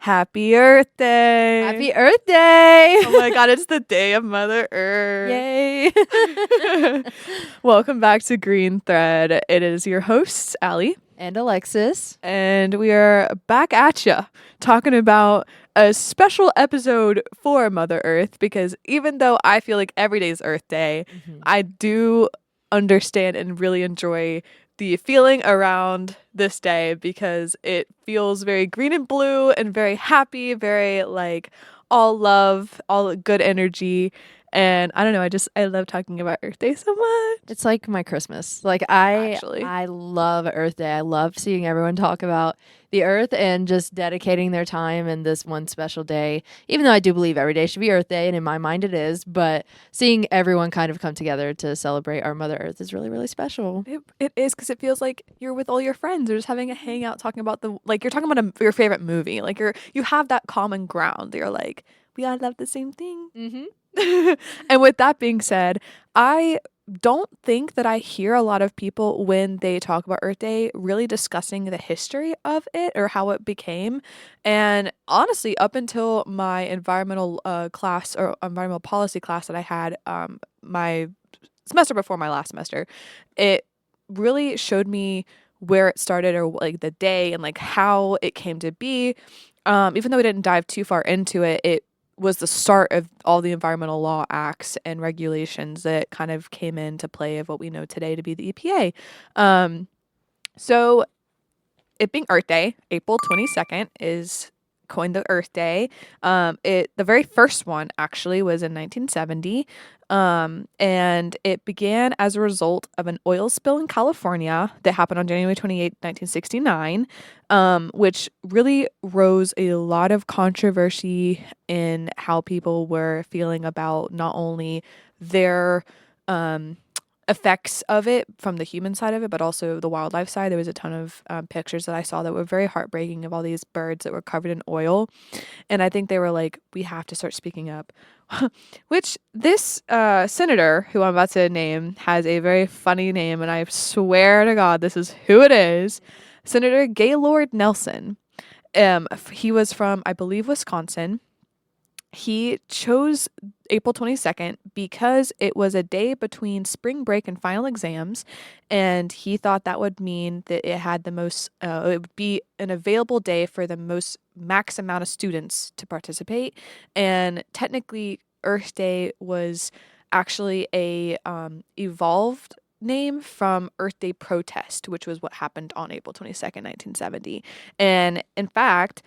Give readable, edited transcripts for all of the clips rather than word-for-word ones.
Happy Earth Day. Happy Earth Day. Oh my God, it's the day of Mother Earth. Yay. Welcome back to Green Thread. It is your hosts, Allie. And Alexis. And we are back at ya talking about a special episode for Mother Earth, because even though I feel like every day is Earth Day, I do understand and really enjoy the feeling around this day because it feels very green and blue and very happy, very like all love, all good energy. And I don't know, I love talking about Earth Day so much. It's like my Christmas. Like Actually. I love Earth Day. I love seeing everyone talk about the earth and just dedicating their time in this one special day. Even though I do believe every day should be Earth Day, and in my mind it is, but seeing everyone kind of come together to celebrate our Mother Earth is really, really special. It is, because it feels like you're with all your friends or just having a hangout talking about you're talking about your favorite movie. Like you have that common ground. You're like, we all love the same thing. Mm-hmm. And with that being said, I don't think that I hear a lot of people when they talk about Earth Day really discussing the history of it or how it became. And honestly, up until my environmental class or environmental policy class that I had my semester before my last semester, it really showed me where it started, or like the day and like how it came to be. Even though we didn't dive too far into it, it was the start of all the environmental law acts and regulations that kind of came into play of what we know today to be the EPA. So it being Earth Day, April 22nd is coined the Earth Day. The very first one actually was in 1970. And it began as a result of an oil spill in California that happened on January 28, 1969, which really rose a lot of controversy in how people were feeling about not only their effects of it from the human side of it, but also the wildlife side. There was a ton of pictures that I saw that were very heartbreaking of all these birds that were covered in oil. And I think they were like, we have to start speaking up. Which this senator, who I'm about to name, has a very funny name, and I swear to God, this is who it is. Senator Gaylord Nelson. He was from, I believe, Wisconsin. He chose April 22nd because it was a day between spring break and final exams, and he thought that would mean that it had the most, it would be an available day for the most max amount of students to participate. And technically, Earth Day was actually a evolved name from Earth Day protest, which was what happened on April 22nd, 1970. And in fact,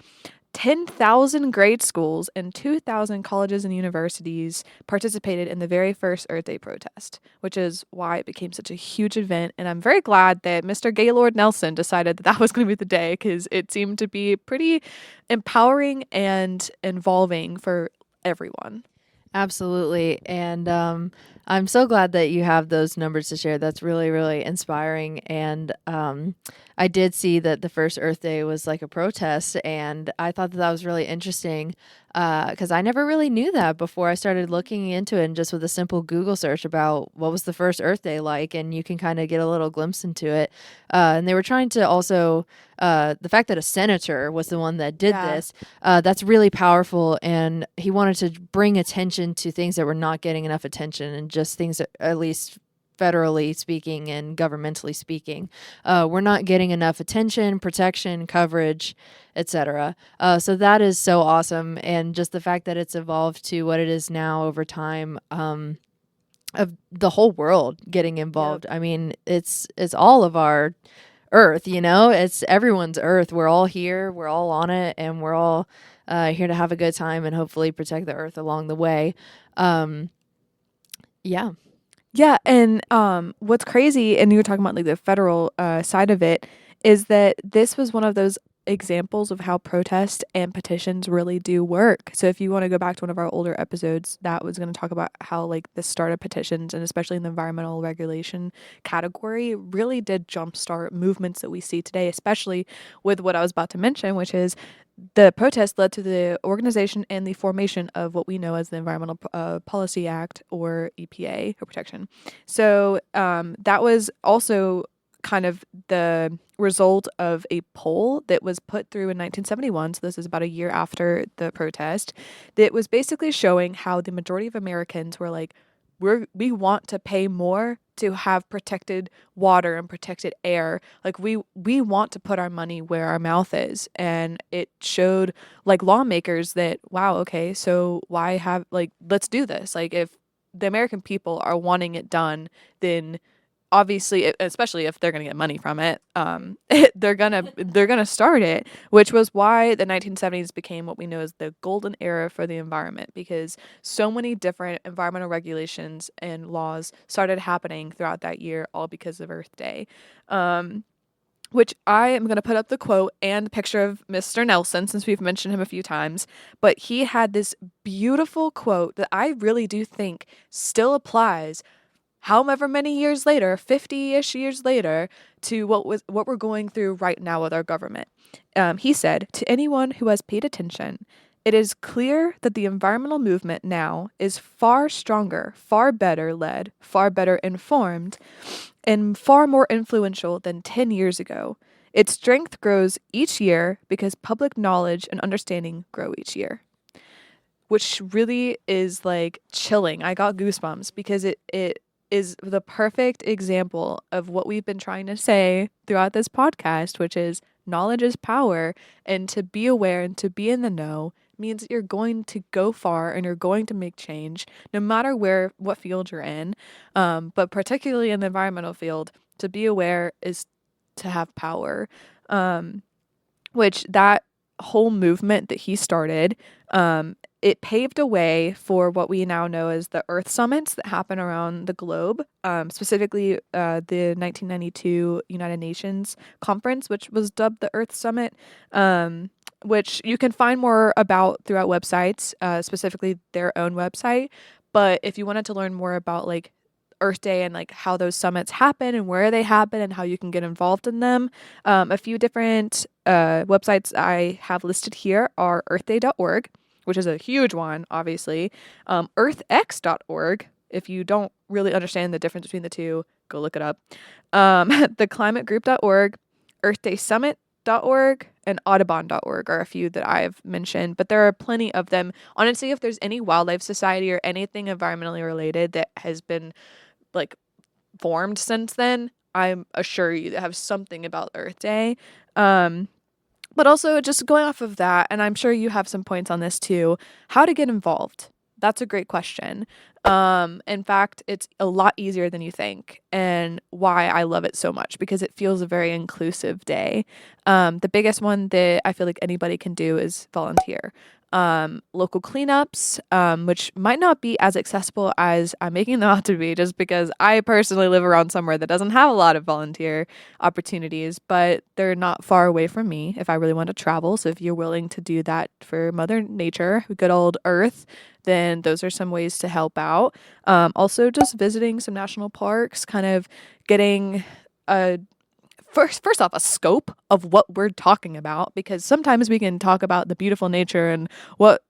10,000 grade schools and 2,000 colleges and universities participated in the very first Earth Day protest, which is why it became such a huge event. And I'm very glad that Mr. Gaylord Nelson decided that that was going to be the day, because it seemed to be pretty empowering and involving for everyone. Absolutely. And I'm so glad that you have those numbers to share. That's really, really inspiring. And I did see that the first Earth Day was like a protest, and I thought that was really interesting because I never really knew that before I started looking into it, and just with a simple Google search about what was the first Earth Day like, and you can kind of get a little glimpse into it. And they were trying to also, the fact that a senator was the one that did this, that's really powerful, and he wanted to bring attention to things that were not getting enough attention, and just things that, at least federally speaking and governmentally speaking, we're not getting enough attention, protection, coverage, etc. So that is so awesome. And just the fact that it's evolved to what it is now over time, of the whole world getting involved. Yep. I mean, it's all of our earth, it's everyone's earth. We're all here, we're all on it, and we're all here to have a good time and hopefully protect the earth along the way. Yeah. Yeah, and what's crazy, and you were talking about like the federal side of it, is that this was one of those examples of how protest and petitions really do work. So if you want to go back to one of our older episodes, that was going to talk about how like the start of petitions, and especially in the environmental regulation category, really did jumpstart movements that we see today, especially with what I was about to mention, which is the protest led to the organization and the formation of what we know as the Environmental Policy Act, or EPA, or protection. So that was also kind of the result of a poll that was put through in 1971. So this is about a year after the protest. That was basically showing how the majority of Americans were like, we want to pay more to have protected water and protected air. Like we want to put our money where our mouth is. And it showed like lawmakers that, wow, okay, so why have like let's do this. Like if the American people are wanting it done, then obviously, especially if they're going to get money from it, they're gonna start it, which was why the 1970s became what we know as the golden era for the environment, because so many different environmental regulations and laws started happening throughout that year, all because of Earth Day. Um, which I am going to put up the quote and picture of Mr. Nelson since we've mentioned him a few times. But he had this beautiful quote that I really do think still applies however many years later, 50-ish years later, to what we're going through right now with our government. He said, "To anyone who has paid attention, it is clear that the environmental movement now is far stronger, far better led, far better informed, and far more influential than 10 years ago. Its strength grows each year because public knowledge and understanding grow each year." Which really is like chilling. I got goosebumps because it is the perfect example of what we've been trying to say throughout this podcast, which is knowledge is power, and to be aware and to be in the know means that you're going to go far and you're going to make change no matter what field you're in. But particularly in the environmental field, to be aware is to have power. Um, which that whole movement that he started, it paved a way for what we now know as the Earth Summits that happen around the globe, specifically the 1992 United Nations conference, which was dubbed the Earth Summit, which you can find more about throughout websites, specifically their own website. But if you wanted to learn more about like Earth Day and like how those summits happen and where they happen and how you can get involved in them. A few different websites I have listed here are earthday.org, which is a huge one, obviously. Earthx.org. If you don't really understand the difference between the two, go look it up. Theclimategroup.org, earthdaysummit.org, and audubon.org are a few that I've mentioned, but there are plenty of them. Honestly, if there's any wildlife society or anything environmentally related that has been like formed since then, I'm assure you that have something about Earth Day. But also just going off of that, and I'm sure you have some points on this too, how to get involved. That's a great question. In fact, it's a lot easier than you think, and why I love it so much because it feels a very inclusive day. The biggest one that I feel like anybody can do is volunteer. Local cleanups, which might not be as accessible as I'm making them out to be, just because I personally live around somewhere that doesn't have a lot of volunteer opportunities, but they're not far away from me if I really want to travel. So if you're willing to do that for Mother Nature, good old Earth, then those are some ways to help out. Also, just visiting some national parks, kind of getting a first off a scope of what we're talking about, because sometimes we can talk about the beautiful nature and what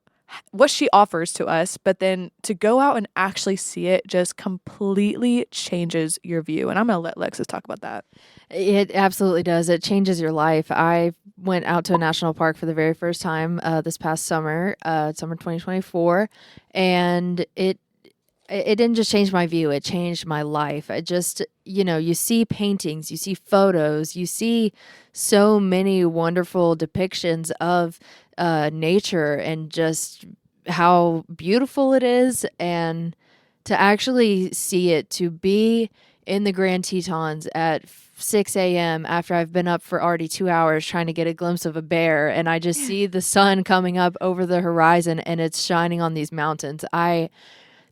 she offers to us, but then to go out and actually see it just completely changes your view. And I'm going to let Lexus talk about that. It absolutely does. It changes your life. I went out to a national park for the very first time this past summer, summer 2024, and it didn't just change my view, it changed my life. I just, you see paintings, you see photos, you see so many wonderful depictions of nature and just how beautiful it is. And to actually see it, to be in the Grand Tetons at 6 a.m. after I've been up for already 2 hours trying to get a glimpse of a bear, and I just see the sun coming up over the horizon and it's shining on these mountains.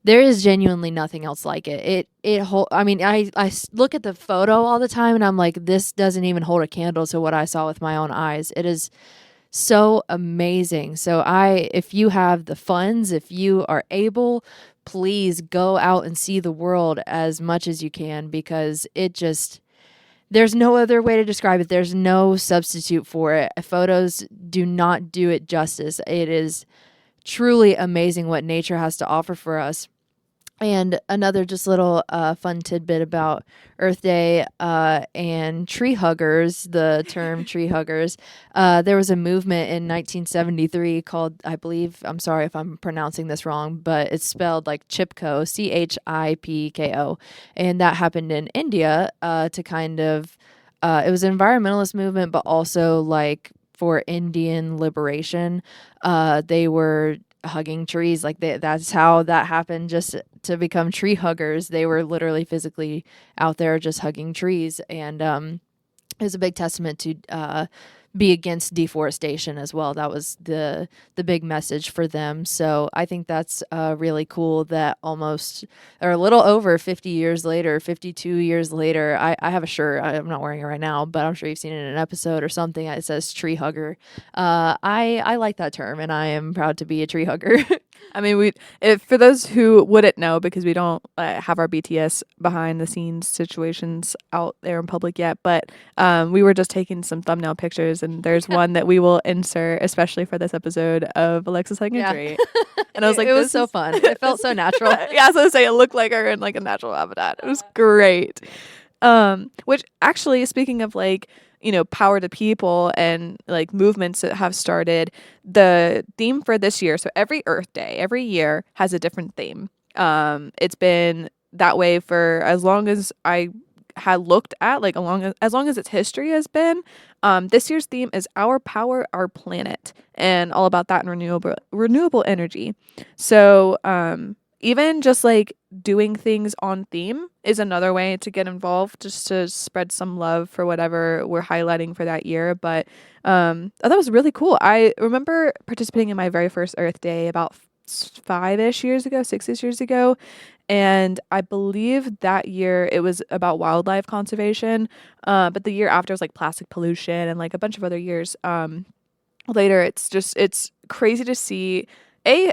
There is genuinely nothing else like it. I mean, I look at the photo all the time and I'm like, this doesn't even hold a candle to what I saw with my own eyes. It is so amazing. So if you have the funds, if you are able, please go out and see the world as much as you can, because there's no other way to describe it. There's no substitute for it. Photos do not do it justice. It is truly amazing what nature has to offer for us. And another just little fun tidbit about Earth Day and tree huggers, the term tree huggers. There was a movement in 1973 called, I believe, I'm sorry if I'm pronouncing this wrong, but it's spelled like Chipko, Chipko. And that happened in India to kind of, it was an environmentalist movement, but also like for Indian liberation. They were hugging trees that's how that happened, just to become tree huggers. They were literally physically out there just hugging trees, and it was a big testament to be against deforestation as well. That was the big message for them. So I think that's really cool that almost or a little over 50 years later, 52 years later, I have a shirt. I'm not wearing it right now, but I'm sure you've seen it in an episode or something. It says tree hugger. I like that term, and I am proud to be a tree hugger. I mean, if for those who wouldn't know, because we don't have our BTS behind the scenes situations out there in public yet, but we were just taking some thumbnail pictures, and there's one that we will insert, especially for this episode of Alexis hugging a Yeah. tree. And I was like, It was this so is fun. It felt so natural. yeah, so to say, it looked like her in like a natural habitat. It was great. Which actually, speaking of like, power to people and like movements that have started, the theme for this year, so every Earth Day, every year has a different theme. It's been that way for as long as I had looked at, like as long as its history has been. This year's theme is Our Power, Our Planet, and all about that and renewable energy. So, even just like doing things on theme is another way to get involved, just to spread some love for whatever we're highlighting for that year. But I thought it was really cool. I remember participating in my very first Earth Day about 5-ish years ago, 6-ish years ago. And I believe that year it was about wildlife conservation. But the year after was like plastic pollution and like a bunch of other years. Later, it's crazy to see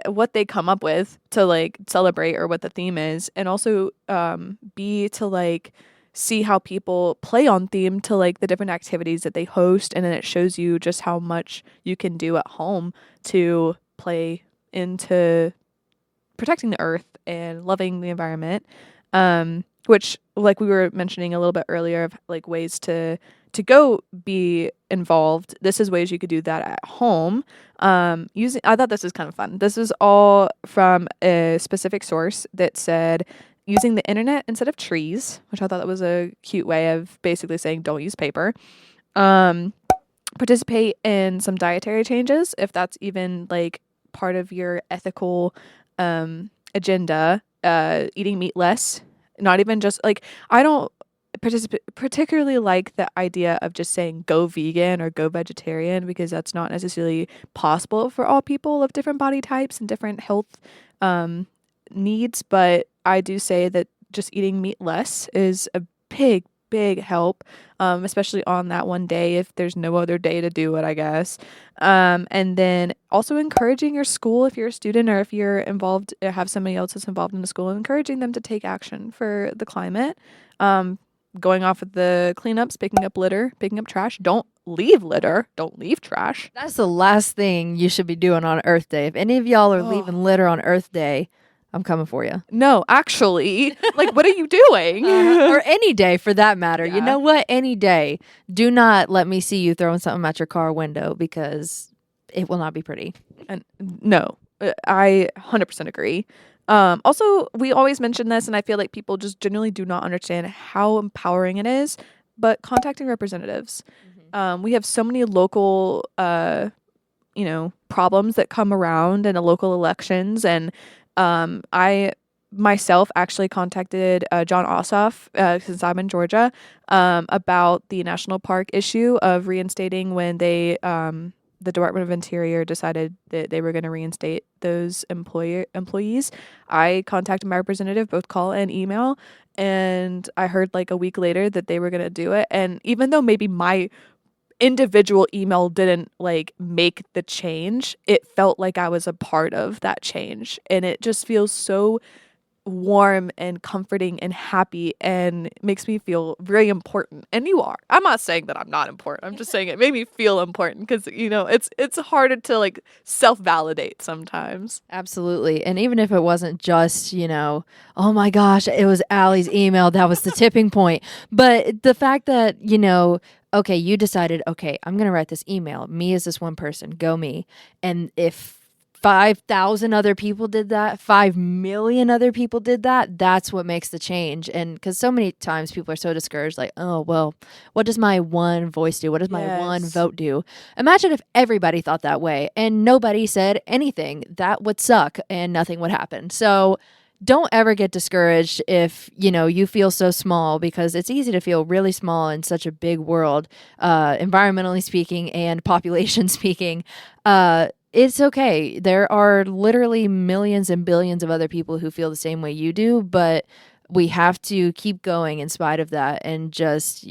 what they come up with to like celebrate or what the theme is, and also b to like see how people play on theme to like the different activities that they host, and then it shows you just how much you can do at home to play into protecting the earth and loving the environment. Which, like we were mentioning a little bit earlier, of like ways to go be involved. This is ways you could do that at home. Using, I thought this was kind of fun. This is all from a specific source that said using the internet instead of trees, which I thought that was a cute way of basically saying don't use paper. Um, Participate in some dietary changes if that's even like part of your ethical agenda. Eating meat less, not even just like, I don't particularly like the idea of just saying go vegan or go vegetarian, because that's not necessarily possible for all people of different body types and different health um, needs. But I do say that just eating meat less is a big help, especially on that one day if there's no other day to do it, I guess. And then also encouraging your school, if you're a student or if you're involved or have somebody else that's involved in the school, encouraging them to take action for the climate. Going off of the cleanups, picking up litter, picking up trash. Don't leave litter. Don't leave trash. That's the last thing you should be doing on Earth Day. If any of y'all are Oh. leaving litter on Earth Day, I'm coming for you. No, actually, like, what are you doing? Or any day for that matter. You Yeah. know what? Any day. Do not let me see you throwing something at your car window, because it will not be pretty. And no, I 100% agree. Also, we always mention this, and I feel like people just generally do not understand how empowering it is. But contacting representatives, we have so many local, problems that come around in the local elections, and I myself actually contacted John Ossoff, since I'm in Georgia, about the national park issue of reinstating when the Department of Interior decided that they were going to reinstate those employees. I contacted my representative, both call and email, and I heard like a week later that they were going to do it. And even though maybe my individual email didn't like make the change, it felt like I was a part of that change, and it just feels so warm and comforting and happy and makes me feel very important. And you are. I'm not saying that I'm not important. I'm just saying it made me feel important because it's harder to like self-validate sometimes. Absolutely. And even if it wasn't just, oh my gosh, it was Allie's email that was the tipping point. But the fact that, okay, you decided, okay, I'm going to write this email. Me as this one person, go me. And if 5,000 other people did that, 5 million other people did that, that's what makes the change. And because so many times people are so discouraged, like, oh, well, what does my one voice do? What does my one Yes. vote do? Imagine if everybody thought that way and nobody said anything. That would suck and nothing would happen. So don't ever get discouraged if you feel so small, because it's easy to feel really small in such a big world, environmentally speaking and population speaking. It's okay. There are literally millions and billions of other people who feel the same way you do, but we have to keep going in spite of that, and just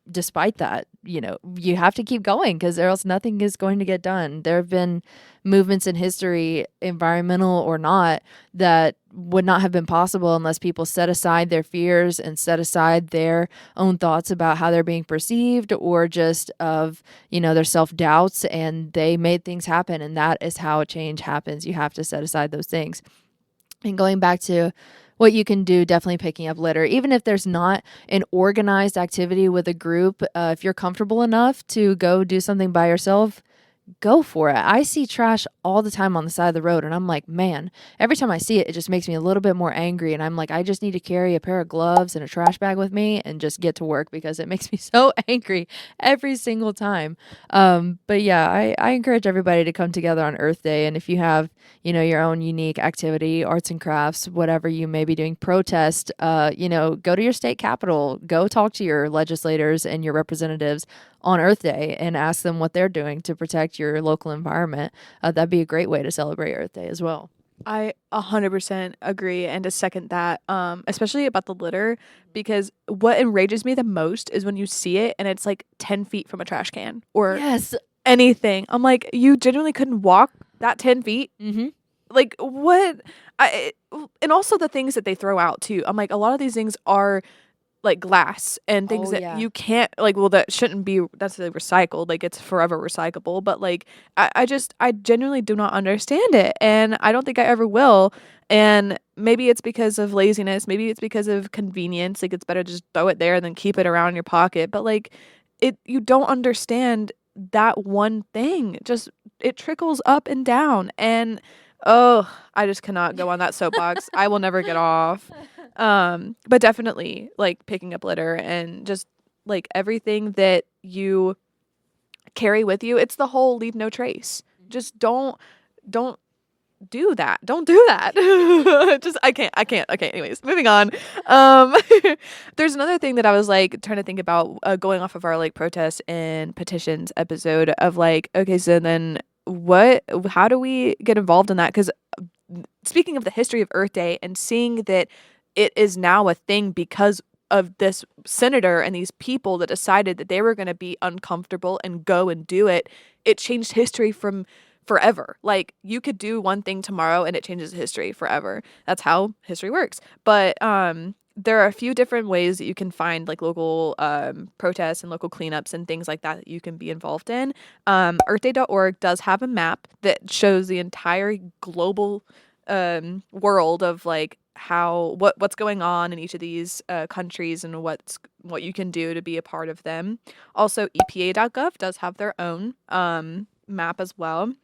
despite that, you have to keep going, because or else nothing is going to get done. There have been movements in history, environmental or not, that would not have been possible unless people set aside their fears and set aside their own thoughts about how they're being perceived, or just of, their self-doubts, and they made things happen. And that is how a change happens. You have to set aside those things. And going back to what you can do, definitely picking up litter, even if there's not an organized activity with a group. If you're comfortable enough to go do something by yourself, go for it. I see trash all the time on the side of the road, and I'm like, man, every time I see it, it just makes me a little bit more angry. And I'm like, I just need to carry a pair of gloves and a trash bag with me and just get to work, because it makes me so angry every single time. But yeah, I encourage everybody to come together on Earth Day. And if you have, your own unique activity, arts and crafts, whatever you may be doing, protest, go to your state capitol, go talk to your legislators and your representatives on Earth Day and ask them what they're doing to protect your local environment. That'd be a great way to celebrate Earth Day as well. I 100% agree and to second that, especially about the litter, because what enrages me the most is when you see it and it's like 10 feet from a trash can or Yes. anything. I'm like, you genuinely couldn't walk that 10 feet? Mm-hmm. Like, what? And also the things that they throw out too. I'm like, a lot of these things are like glass and things Oh that yeah. you can't like, well, that shouldn't be necessarily recycled, like it's forever recyclable, but like I genuinely do not understand it, and I don't think I ever will. And maybe it's because of laziness, maybe it's because of convenience, like it's better to just throw it there than keep it around in your pocket, but like you don't understand that one thing, just it trickles up and down. And oh, I just cannot go on that soapbox. I will never get off. But definitely like picking up litter and just like everything that you carry with you. It's the whole leave no trace. Just don't do that. Don't do that. Just I can't. Okay, anyways, moving on. Um there's another thing that I was like trying to think about, going off of our like protest and petitions episode of like, okay, so then what how do we get involved in that? Cuz speaking of the history of Earth Day and seeing that it is now a thing because of this senator and these people that decided that they were going to be uncomfortable and go and do it, it changed history from forever. Like you could do one thing tomorrow and it changes history forever. That's how history works. But there are a few different ways that you can find like local protests and local cleanups and things like that you can be involved in. Earthday.org does have a map that shows the entire global world of like how what's going on in each of these countries and what you can do to be a part of them. Also, EPA.gov does have their own map as well.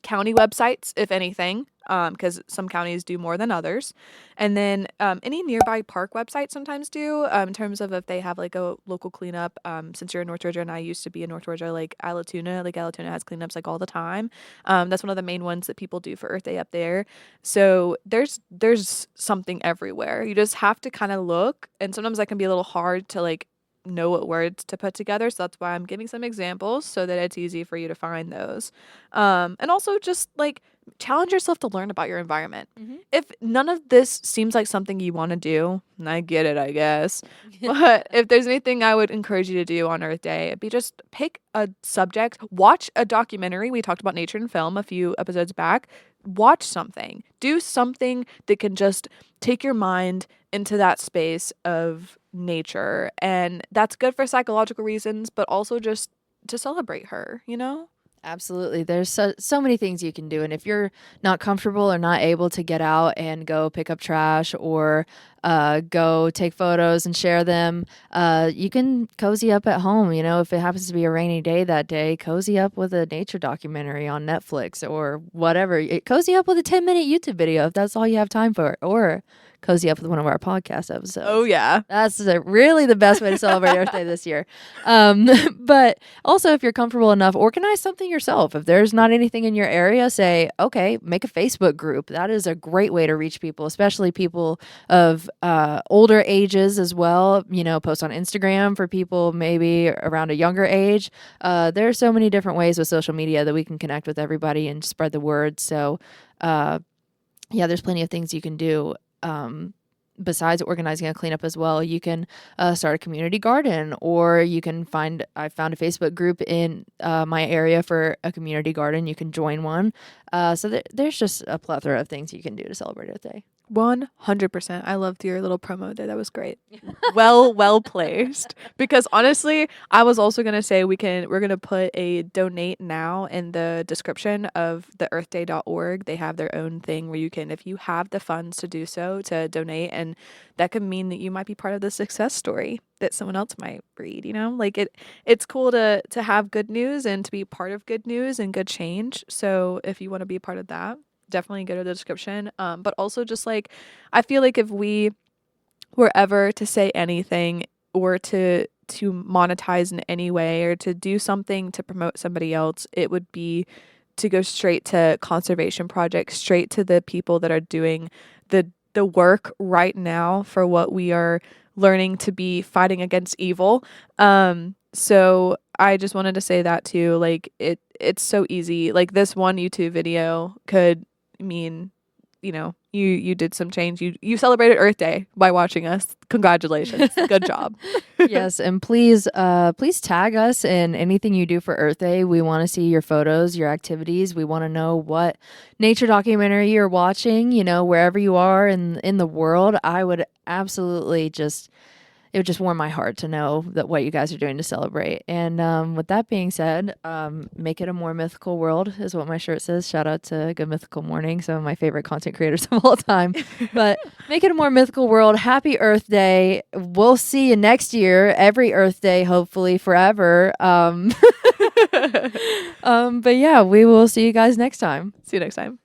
County websites, if anything, because some counties do more than others. And then any nearby park websites sometimes do, in terms of if they have like a local cleanup. Since you're in North Georgia and I used to be in North Georgia, like Alatuna has cleanups like all the time. That's one of the main ones that people do for Earth Day up there. So there's something everywhere. You just have to kind of look, and sometimes that can be a little hard to like know what words to put together. So that's why I'm giving some examples so that it's easy for you to find those. And also just like challenge yourself to learn about your environment. Mm-hmm. If none of this seems like something you want to do, and I get it, I guess. But if there's anything I would encourage you to do on Earth Day, it'd be just pick a subject, watch a documentary. We talked about nature and film a few episodes back. watch something, do something that can just take your mind into that space of nature. And that's good for psychological reasons, but also just to celebrate her, you know? Absolutely. There's so many things you can do. And if you're not comfortable or not able to get out and go pick up trash or go take photos and share them, you can cozy up at home. You know, if it happens to be a rainy day that day, cozy up with a nature documentary on Netflix or whatever. Cozy up with a 10-minute YouTube video if that's all you have time for, or cozy up with one of our podcast Oh, episodes. yeah. That's really the best way to celebrate Earth Day this year. But also, if you're comfortable enough, organize something yourself. If there's not anything in your area, say, okay, make a Facebook group. That is a great way to reach people, especially people of older ages as well. You know, post on Instagram for people maybe around a younger age. There are so many different ways with social media that we can connect with everybody and spread the word. So, yeah, there's plenty of things you can do. Besides organizing a cleanup as well, you can start a community garden, or you can I found a Facebook group in my area for a community garden. You can join one. So there's just a plethora of things you can do to celebrate Earth Day. 100%. I loved your little promo there. That was great. Well placed. Because honestly, I was also gonna say we're gonna put a donate now in the description of the earthday.org. They have their own thing where you can, if you have the funds to do so, to donate, and that could mean that you might be part of the success story that someone else might read, you know? Like it's cool to have good news and to be part of good news and good change. So if you want to be a part of that, definitely go to the description. But also just like, I feel like if we were ever to say anything or to monetize in any way or to do something to promote somebody else, it would be to go straight to conservation projects, straight to the people that are doing the work right now for what we are learning to be fighting against evil. So I just wanted to say that too. Like it's so easy. Like this one YouTube video could mean, you know, you did some change. You celebrated Earth Day by watching us. Congratulations. Good job. Yes, and please tag us in anything you do for Earth Day. We want to see your photos, your activities. We want to know what nature documentary you're watching, you know, wherever you are in the world. I would absolutely it would just warm my heart to know that what you guys are doing to celebrate. And with that being said, make it a more mythical world is what my shirt says. Shout out to Good Mythical Morning, some of my favorite content creators of all time. But make it a more mythical world. Happy Earth Day. We'll see you next year, every Earth Day, hopefully forever. But yeah, we will see you guys next time. See you next time.